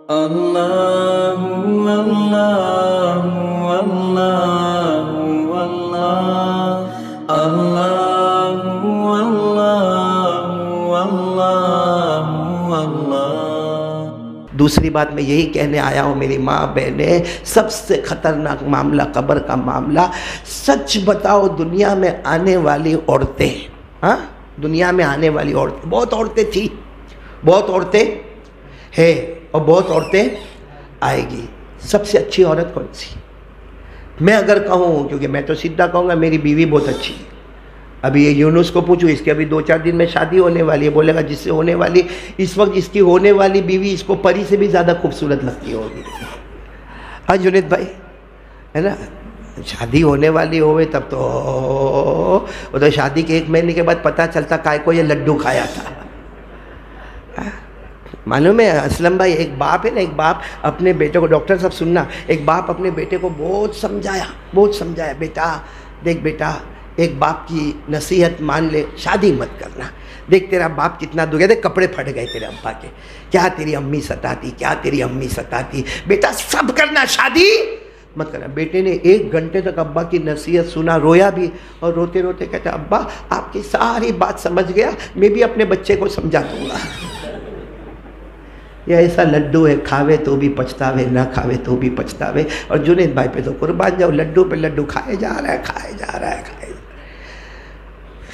اللہ اللہ اللہ اللہ اللہ اللہ اللہ۔ دوسری بات میں یہی کہنے آیا ہوں میری ماں بہنیں، سب سے خطرناک معاملہ قبر کا معاملہ۔ سچ بتاؤ، دنیا میں آنے والی عورتیں، ہاں دنیا میں آنے والی عورتیں، بہت عورتیں تھیں، بہت عورتیں ہے اور بہت عورتیں آئے گی۔ سب سے اچھی عورت کون سی؟ میں اگر کہوں، کیونکہ میں تو سیدھا کہوں گا میری بیوی بہت اچھی ہے۔ ابھی یہ یونس کو پوچھو، اس کے ابھی 2-4 دن میں شادی ہونے والی ہے، بولے گا جس سے ہونے والی اس وقت اس کی ہونے والی بیوی اس کو پری سے بھی زیادہ خوبصورت لگتی ہوگی۔ ہاں جنید بھائی، ہے نا؟ شادی ہونے والی ہوئے تب تو وہ تو شادی کے 1 مہینے کے بعد پتہ چلتا کائے کو یہ لڈو کھایا تھا۔ معلوم ہے اسلم بھائی، ایک باپ ہے نا، ایک باپ اپنے بیٹے کو، ڈاکٹر صاحب سننا، ایک باپ اپنے بیٹے کو بہت سمجھایا، بیٹا دیکھ بیٹا، ایک باپ کی نصیحت مان لے، شادی مت کرنا، دیکھ تیرا باپ کتنا دکھ گیا، دیکھ کپڑے پھٹ گئے تیرے ابا کے، کیا تیری امی ستاتی، بیٹا سب کرنا، شادی مت کرنا۔ بیٹے نے 1 گھنٹے تک ابا کی نصیحت سنا، رویا بھی، اور روتے روتے کہتا ابا آپ کی ساری بات سمجھ گیا، میں بھی اپنے بچے کو سمجھا دوں گا۔ یہ ایسا لڈو ہے، کھاوے تو بھی پچھتاوے، نہ کھاوے تو بھی پچھتاوے۔ اور جنید بھائی پہ تو قربان جاؤ، لڈو پہ لڈو کھائے جا رہا ہے۔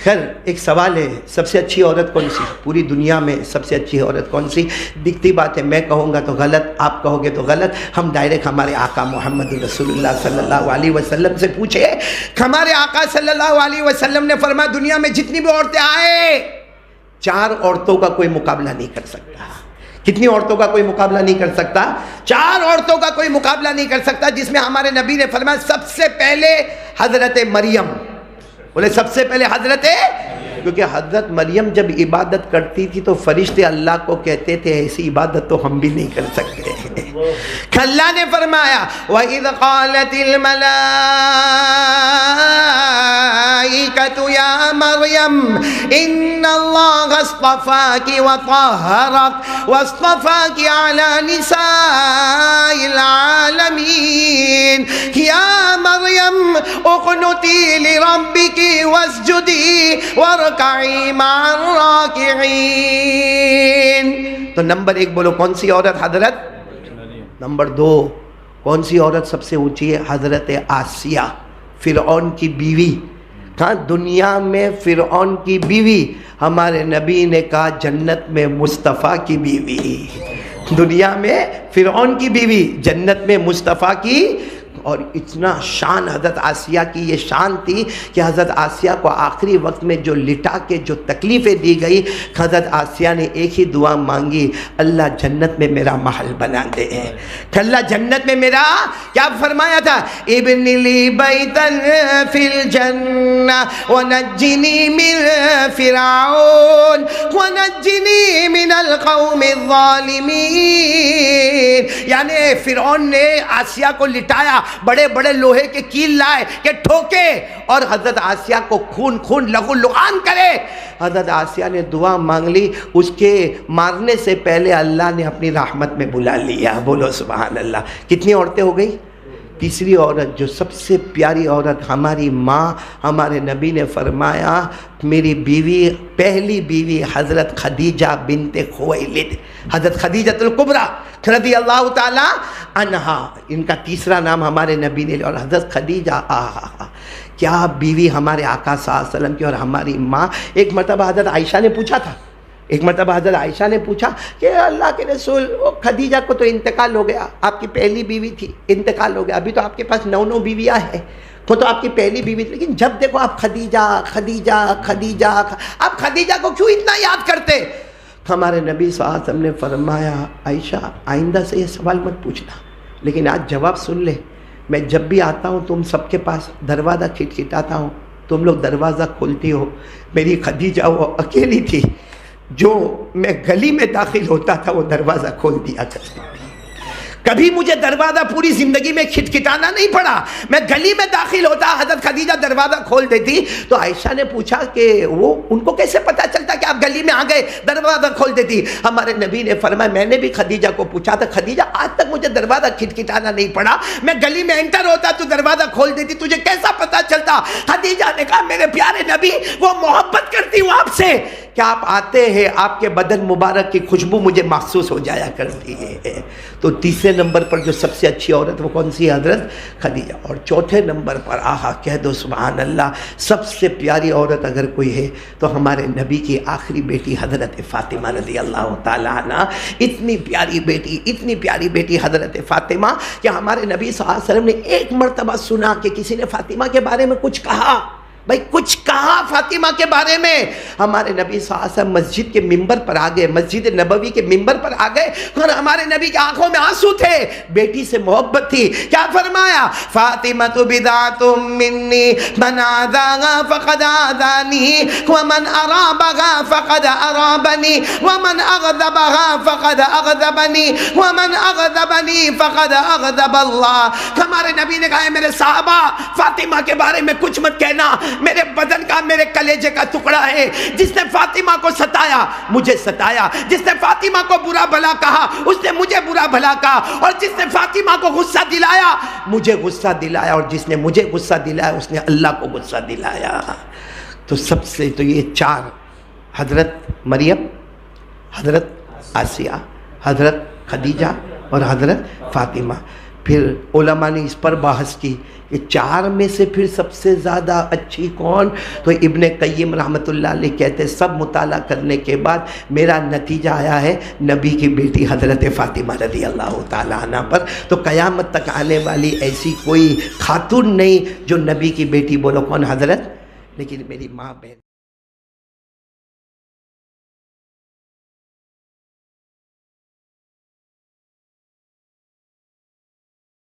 خیر ایک سوال ہے، سب سے اچھی عورت کون سی؟ پوری دنیا میں سب سے اچھی عورت کون سی؟ دکھتی بات ہے، میں کہوں گا تو غلط، آپ کہو گے تو غلط، ہم ڈائریکٹ ہمارے آقا محمد رسول اللہ صلی اللہ علیہ وسلم سے پوچھے۔ ہمارے آقا صلی اللہ علیہ وسلم نے فرمایا دنیا میں جتنی بھی عورتیں آئے، 4 عورتوں کا کوئی مقابلہ نہیں کر سکتا۔ کتنی عورتوں کا کوئی مقابلہ نہیں کر سکتا؟ 4 عورتوں کا کوئی مقابلہ نہیں کر سکتا، جس میں ہمارے نبی نے فرمایا سب سے پہلے حضرت مریم، بولے سب سے پہلے حضرت، کیونکہ حضرت مریم جب عبادت کرتی تھی تو فرشتے اللہ کو کہتے تھے ایسی عبادت تو ہم بھی نہیں کر سکتے۔ اللہ نے فرمایا وَإِذْ قَالَتِ الْمَلَائِكَةُ يَا مَرْيَمْ إِنَّ اللَّهَ اصْطَفَاكِ وَطَهَّرَكِ وَاصْطَفَاكِ عَلَى نِسَاءِ الْعَالَمِينَ يَا مَرْيَمْ اقْنُتِي لِرَبِّكِ وَاسْجُدِي وَارْكَعِي مَعَ الرَّاكِعِينَ۔ تو نمبر 1 بولو کون سی عورت؟ حضرت۔ نمبر 2 کون سی عورت سب سے اونچی ہے؟ حضرت آسیہ، فرعون کی بیوی۔ ہاں دنیا میں فرعون کی بیوی، ہمارے نبی نے کہا جنت میں مصطفیٰ کی بیوی۔ دنیا میں فرعون کی بیوی، جنت میں مصطفیٰ کی۔ اور اتنا شان حضرت آسیہ کی یہ شان تھی کہ حضرت آسیہ کو آخری وقت میں جو لٹا کے جو تکلیفیں دی گئی، حضرت آسیہ نے ایک ہی دعا مانگی، اللہ جنت میں میرا محل بنا دے، اللہ جنت میں میرا، کیا فرمایا تھا؟ ابن لی بیتن فی الجنہ ونجنی من فرعون ونجنی من القوم الظالمین۔ یعنی فرعون نے آسیہ کو لٹایا، بڑے بڑے لوہے کے کیل لائے کہ ٹھوکے اور حضرت آسیہ کو خون لہو لعان کرے۔ حضرت آسیہ نے دعا مانگ لی، اس کے مارنے سے پہلے اللہ نے اپنی رحمت میں بلا لیا۔ بولو سبحان اللہ۔ کتنی عورتیں ہو گئی؟ تیسری عورت جو سب سے پیاری عورت، ہماری ماں، ہمارے نبی نے فرمایا میری بیوی، پہلی بیوی حضرت خدیجہ بنت خویلد، حضرت خدیجہ الکبریٰ رضی اللہ تعالی عنہا، ان کا تیسرا نام ہمارے نبی نے لیا۔ اور حضرت خدیجہ کیا بیوی ہمارے آقا صلی اللہ علیہ وسلم کی، اور ہماری ماں۔ ایک مرتبہ حضرت عائشہ نے پوچھا تھا، کہ اللہ کے رسول خدیجہ کو تو انتقال ہو گیا، آپ کی پہلی بیوی تھی، انتقال ہو گیا، ابھی تو آپ کے پاس 9 بیویاں ہیں، وہ تو آپ کی پہلی بیوی تھی، لیکن جب دیکھو آپ خدیجہ، آپ خدیجہ کو کیوں اتنا یاد کرتے؟ ہمارے نبی صلی اللہ علیہ وسلم نے فرمایا عائشہ آئندہ سے یہ سوال مت پوچھنا، لیکن آج جواب سن لے، میں جب بھی آتا ہوں تم سب کے پاس دروازہ کھٹکھٹاتا ہوں، تم لوگ دروازہ کھولتی ہو، میری خدیجہ وہ اکیلی تھی جو میں گلی میں داخل ہوتا تھا وہ دروازہ کھول دیا کرتی تھی۔ کبھی مجھے دروازہ پوری زندگی میں کھٹکھٹانا نہیں پڑا. میں گلی میں داخل ہوتا, حضرت خدیجہ دروازہ کھول دیتی. تو عائشہ نے پوچھا کہ وہ ان کو کیسے پتا چلتا کہ آپ گلی میں آ گئے, دروازہ کھول دیتی. ہمارے نبی نے فرمایا میں نے بھی خدیجہ کو پوچھا تھا, خدیجہ آج تک مجھے دروازہ کھٹکھٹانا نہیں پڑا, میں گلی میں انٹر ہوتا تو دروازہ کھول دیتی, تجھے کیسا پتا چلتا؟ خدیجہ نے کہا میرے پیارے نبی, وہ محبت کرتی ہوں آپ سے کہ آپ آتے ہیں, آپ کے بدن مبارک کی خوشبو مجھے محسوس ہو جایا کرتی ہے. تو تیسرے نمبر پر جو سب سے اچھی عورت وہ کون سی ہے؟ حضرت خدیجہ. اور چوتھے نمبر پر آہا کہہ دو سبحان اللہ, سب سے پیاری عورت اگر کوئی ہے تو ہمارے نبی کی آخری بیٹی حضرت فاطمہ رضی اللہ تعالیٰ عنہ. اتنی پیاری بیٹی, اتنی پیاری بیٹی حضرت فاطمہ کہ ہمارے نبی صلی اللہ علیہ وسلم نے ایک مرتبہ سنا کہ کسی نے فاطمہ کے بارے میں کچھ کہا. بھائی کچھ کہا فاطمہ کے بارے میں. ہمارے نبی صلی اللہ علیہ وسلم مسجد کے ممبر پر آ گئے, مسجد نبوی کے ممبر پر آ گئے, اور ہمارے نبی کی آنکھوں میں آنسو تھے, بیٹی سے محبت تھی. کیا فرمایا؟ فاطمۃ بضعۃ منی من آذاها فقد آذانی ومن ارابها فقد ارابنی ومن اغضبها فقد اغضبنی ومن اغضبنی فقد اغضب اللہ. ہمارے نبی نے کہا میرے صحابہ فاطمہ کے بارے میں کچھ مت کہنا, میرے بدن کا, میرے کلیجے کا ٹکڑا ہے. جس نے فاطمہ کو ستایا مجھے ستایا, جس نے فاطمہ کو برا بھلا کہا اس نے مجھے برا بھلا کہا, اور جس نے فاطمہ کو غصہ دلایا مجھے غصہ دلایا, اور جس نے مجھے غصہ دلایا اس نے اللہ کو غصہ دلایا. تو سب سے تو یہ چار, حضرت مریم, حضرت آسیہ, حضرت خدیجہ اور حضرت فاطمہ. پھر علماء نے اس پر بحث کی کہ چار میں سے پھر سب سے زیادہ اچھی کون؟ تو ابن قیم رحمۃ اللہ علیہ کہتے سب مطالعہ کرنے کے بعد میرا نتیجہ آیا ہے نبی کی بیٹی حضرت فاطمہ رضی اللہ تعالیٰ عنہ پر. تو قیامت تک آنے والی ایسی کوئی خاتون نہیں جو نبی کی بیٹی بولو کون؟ حضرت. لیکن میری ماں بہن